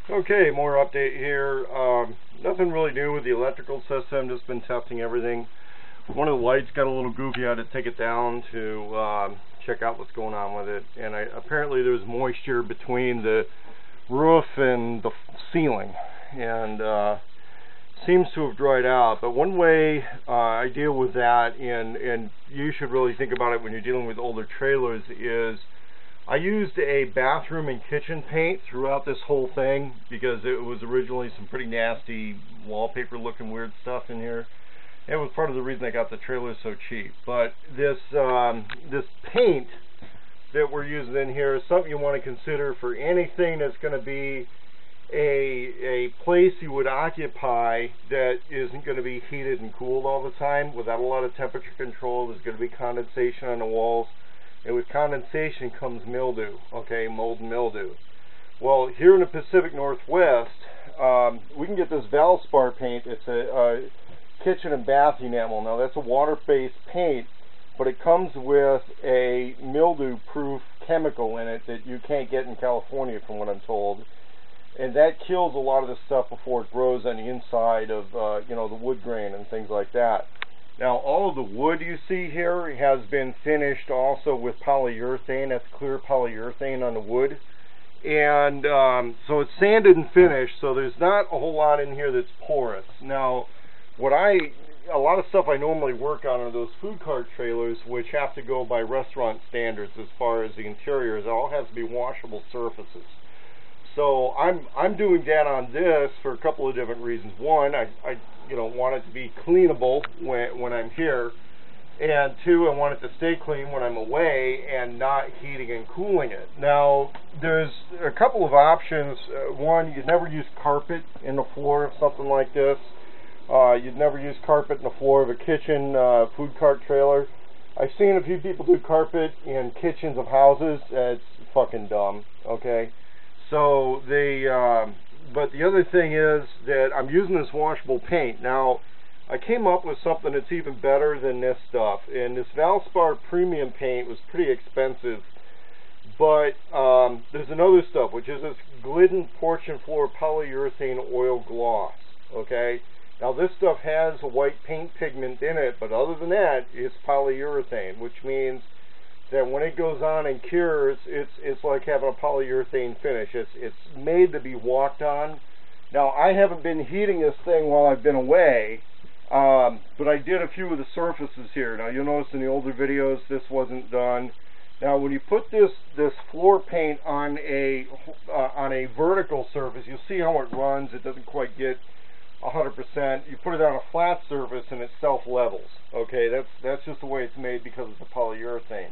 Okay, more update here. Nothing really new with the electrical system, just been testing everything. One of the lights got a little goofy. I had to take it down to check out what's going on with it. And apparently there was moisture between the roof and the ceiling, and seems to have dried out. But one way I deal with that, and you should really think about it when you're dealing with older trailers, is I used a bathroom and kitchen paint throughout this whole thing because it was originally some pretty nasty wallpaper looking weird stuff in here. It was part of the reason I got the trailer so cheap. But this paint that we're using in here is something you want to consider for anything that's going to be a place you would occupy that isn't going to be heated and cooled all the time without a lot of temperature control. There's going to be condensation on the walls. And with condensation comes mildew, okay, mold and mildew. Well, here in the Pacific Northwest, we can get this Valspar paint. It's a kitchen and bath enamel. Now, that's a water-based paint, but it comes with a mildew-proof chemical in it that you can't get in California, from what I'm told. And that kills a lot of the stuff before it grows on the inside of, the wood grain and things like that. Now, all of the wood you see here has been finished also with polyurethane. That's clear polyurethane on the wood. And so it's sanded and finished, so there's not a whole lot in here that's porous. Now, a lot of stuff I normally work on are those food cart trailers, which have to go by restaurant standards as far as the interiors. It all has to be washable surfaces. So I'm doing that on this for a couple of different reasons. One, I want it to be cleanable when I'm here, and two, I want it to stay clean when I'm away and not heating and cooling it. Now, there's a couple of options. One, you'd never use carpet in the floor of something like this. You'd never use carpet in the floor of a kitchen food cart trailer. I've seen a few people do carpet in kitchens of houses. It's fucking dumb, okay? So but the other thing is that I'm using this washable paint. Now, I came up with something that's even better than this stuff. And this Valspar premium paint was pretty expensive. But there's another stuff, which is this Glidden Porch and Floor Polyurethane Oil Gloss. Okay? Now, this stuff has a white paint pigment in it, but other than that, it's polyurethane, which means that when it goes on and cures, it's like having a polyurethane finish. It's made to be walked on. Now, I haven't been heating this thing while I've been away, but I did a few of the surfaces here. Now, you'll notice in the older videos this wasn't done. Now, when you put this floor paint on a vertical surface, you'll see how it runs. It doesn't quite get 100%. You put it on a flat surface and it self-levels. Okay, that's just the way it's made because of the polyurethane.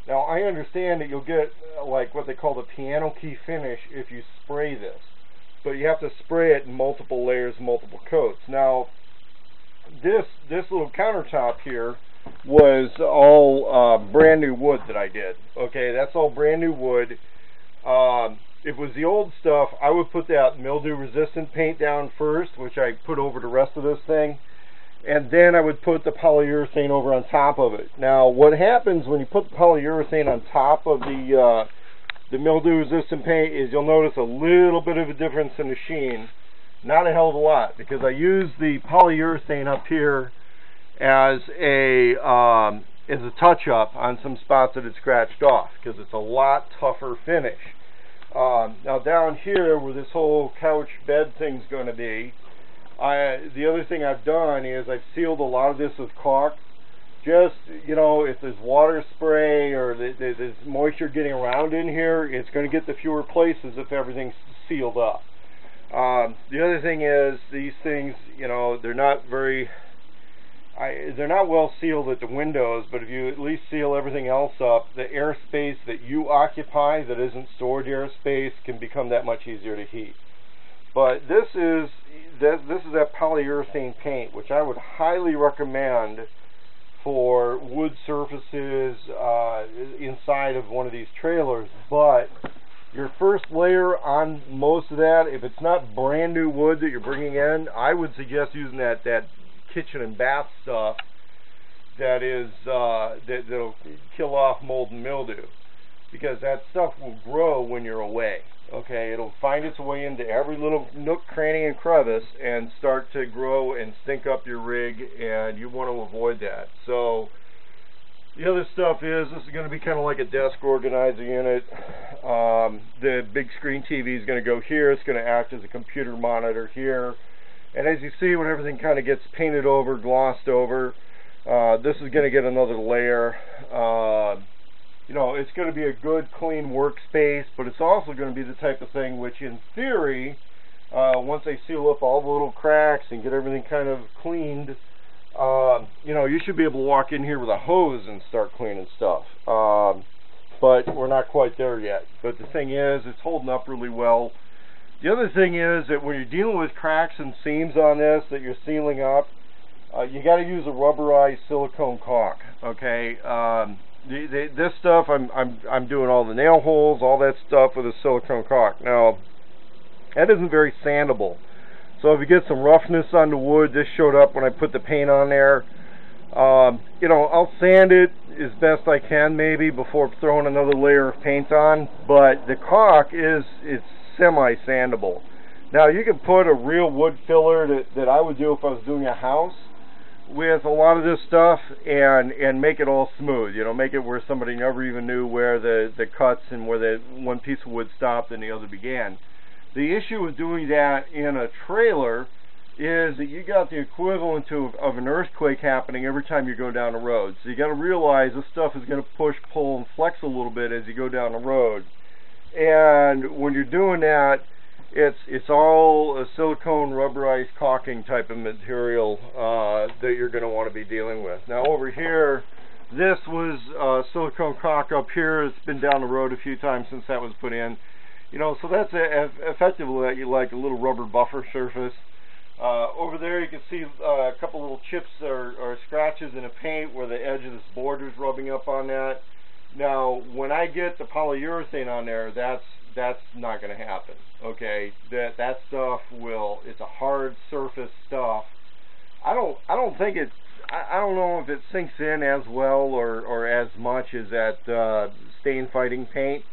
Now, I understand that you'll get like what they call the piano key finish if you spray this, but you have to spray it in multiple layers, multiple coats. Now, this little countertop here was all brand new wood that I did. Okay, that's all brand new wood. If it was the old stuff, I would put that mildew resistant paint down first, which I put over the rest of this thing. And then I would put the polyurethane over on top of it. Now, what happens when you put the polyurethane on top of the mildew-resistant paint is you'll notice a little bit of a difference in the sheen. Not a hell of a lot, because I use the polyurethane up here as a touch-up on some spots that it scratched off, because it's a lot tougher finish. Now, down here, where this whole couch bed thing's going to be, the other thing I've done is I've sealed a lot of this with caulk. Just, if there's water spray or there's moisture getting around in here, it's going to get the fewer places if everything's sealed up. The other thing is these things, they're not well sealed at the windows, but if you at least seal everything else up, the airspace that you occupy that isn't stored airspace can become that much easier to heat. But this is that polyurethane paint, which I would highly recommend for wood surfaces inside of one of these trailers. But your first layer on most of that, if it's not brand new wood that you're bringing in, I would suggest using that kitchen and bath stuff that'll kill off mold and mildew. because that stuff will grow when you're away. Okay, it'll find its way into every little nook, cranny, and crevice and start to grow and stink up your rig, and you want to avoid that. So the other stuff is, this is going to be kind of like a desk organizer unit. The big screen TV is going to go here. It's going to act as a computer monitor here. And as you see, when everything kind of gets painted over, glossed over, this is going to get another layer. You know, it's going to be a good, clean workspace, but it's also going to be the type of thing which, in theory, once they seal up all the little cracks and get everything kind of cleaned, you know, you should be able to walk in here with a hose and start cleaning stuff. But we're not quite there yet. But the thing is, it's holding up really well. The other thing is that when you're dealing with cracks and seams on this that you're sealing up, you got to use a rubberized silicone caulk. Okay, this stuff I'm doing all the nail holes, all that stuff with a silicone caulk. Now, that isn't very sandable. So if you get some roughness on the wood, this showed up when I put the paint on there. You know, I'll sand it as best I can maybe before throwing another layer of paint on. But the caulk it's semi-sandable. Now you can put a real wood filler that I would do if I was doing a house with a lot of this stuff and make it all smooth. You know, make it where somebody never even knew where the cuts and where the one piece of wood stopped and the other began. The issue with doing that in a trailer is that you got the equivalent of an earthquake happening every time you go down the road. So you got to realize this stuff is going to push, pull, and flex a little bit as you go down the road. And when you're doing that, it's all a silicone rubberized caulking type of material that you're going to want to be dealing with. Now over here, this was silicone caulk up here. It's been down the road a few times since that was put in. You know, so that's effectively like a little rubber buffer surface. Over there you can see a couple little chips or scratches in the paint where the edge of this border is rubbing up on that. Now, when I get the polyurethane on there, that's not going to happen. Okay, that stuff it's a hard surface stuff. I don't think I don't know if it sinks in as well or as much as that stain fighting paint.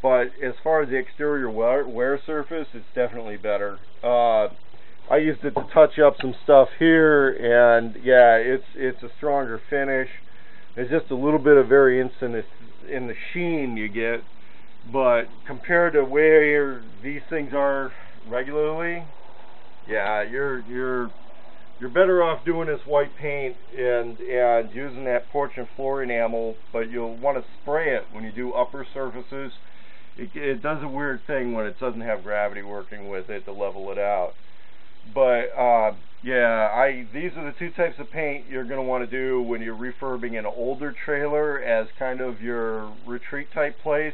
But as far as the exterior wear surface, it's definitely better. I used it to touch up some stuff here, and yeah, it's a stronger finish. There's just a little bit of variance in the sheen you get, but compared to where these things are regularly, yeah, you're better off doing this white paint and using that porch and floor enamel, but you'll want to spray it when you do upper surfaces. It does a weird thing when it doesn't have gravity working with it to level it out. But yeah, these are the two types of paint you're going to want to do when you're refurbing an older trailer as kind of your retreat type place.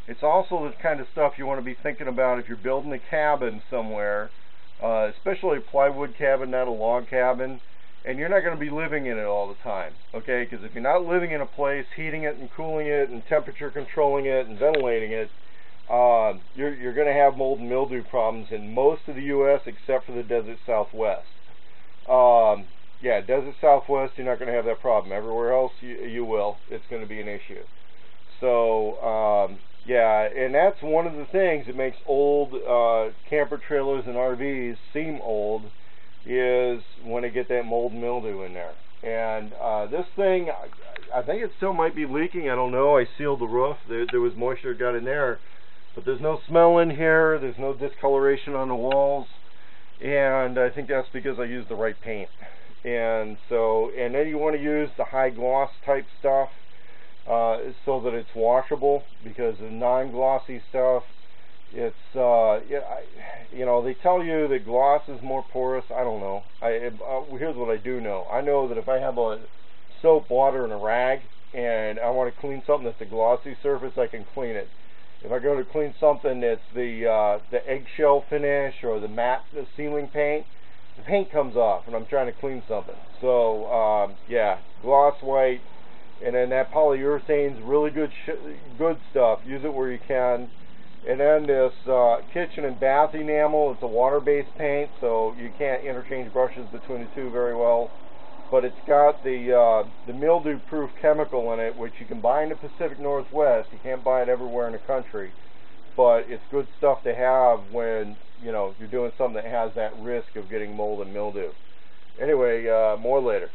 It's also the kind of stuff you want to be thinking about if you're building a cabin somewhere, especially a plywood cabin, not a log cabin. And you're not going to be living in it all the time, okay? Because if you're not living in a place, heating it and cooling it and temperature controlling it and ventilating it, you're going to have mold and mildew problems in most of the U.S. except for the desert Southwest. Yeah, desert Southwest, you're not going to have that problem. Everywhere else, you will. It's going to be an issue. So, yeah, and that's one of the things that makes old camper trailers and RVs seem old, is when they get that mold and mildew in there. And this thing, I think it still might be leaking. I don't know. I sealed the roof. There was moisture that got in there. But there's no smell in here. There's no discoloration on the walls. And I think that's because I used the right paint. And so, and then you want to use the high gloss type stuff so that it's washable, because the non-glossy stuff, it's you know, they tell you that gloss is more porous. I don't know. Here's what I do know. I know that if I have a soap, water, and a rag, and I want to clean something that's a glossy surface, I can clean it. If I go to clean something that's the eggshell finish or the matte ceiling paint, the paint comes off, and I'm trying to clean something. So yeah, gloss white, and then that polyurethane's really good stuff. Use it where you can. And then this kitchen and bath enamel, it's a water-based paint, so you can't interchange brushes between the two very well. but it's got the mildew-proof chemical in it, which you can buy in the Pacific Northwest. You can't buy it everywhere in the country, but it's good stuff to have when you're doing something that has that risk of getting mold and mildew. Anyway, more later.